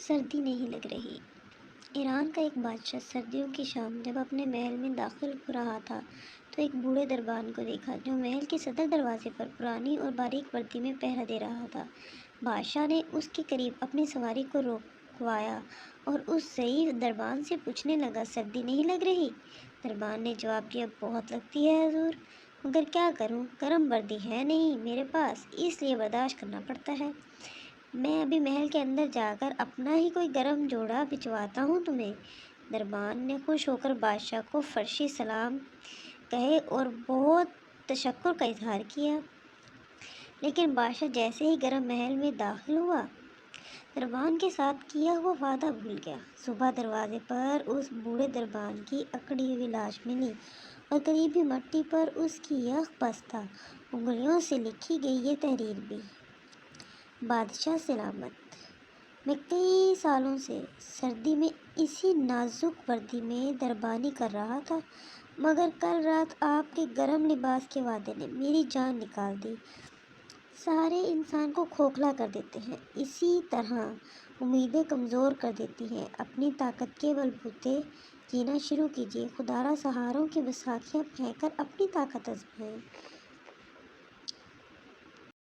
سردی نہیں لگ رہی۔ ایران کا ایک بادشاہ سردیوں کی شام جب اپنے محل میں داخل ہو رہا تھا تو ایک بوڑھے دربان کو دیکھا جو محل کے صدر دروازے پر پرانی اور باریک وردی میں پہرا دے رہا تھا۔ بادشاہ نے اس کے قریب اپنی سواری کو روکوایا اور اس ضعیف دربان سے پوچھنے لگا، سردی نہیں لگ رہی؟ دربان نے جواب دیا، بہت لگتی ہے حضور، مگر کیا کروں، گرم وردی ہے نہیں میرے پاس، اس لیے برداشت کرنا پڑتا ہے۔ میں ابھی محل کے اندر جا کر اپنا ہی کوئی گرم جوڑا بھجواتا ہوں تمہیں۔ دربان نے خوش ہو کر بادشاہ کو فرشی سلام کہے اور بہت تشکر کا اظہار کیا، لیکن بادشاہ جیسے ہی گرم محل میں داخل ہوا دربان کے ساتھ کیا ہوا وعدہ بھول گیا۔ صبح دروازے پر اس بوڑھے دربان کی اکڑی ہوئی لاش ملی اور قریبی مٹی پر اس کی یخ بس تھا، انگلیوں سے لکھی گئی یہ تحریر بھی، بادشاہ سلامت، میں کئی سالوں سے سردی میں اسی نازک وردی میں دربانی کر رہا تھا، مگر کل رات آپ کے گرم لباس کے وعدے نے میری جان نکال دی۔ سہارے انسان کو کھوکھلا کر دیتے ہیں، اسی طرح امیدیں کمزور کر دیتی ہیں۔ اپنی طاقت کے بل بوتے جینا شروع کیجیے، خدا را سہاروں کی بساکھیاں پھینک کر اپنی طاقت آزمائیں۔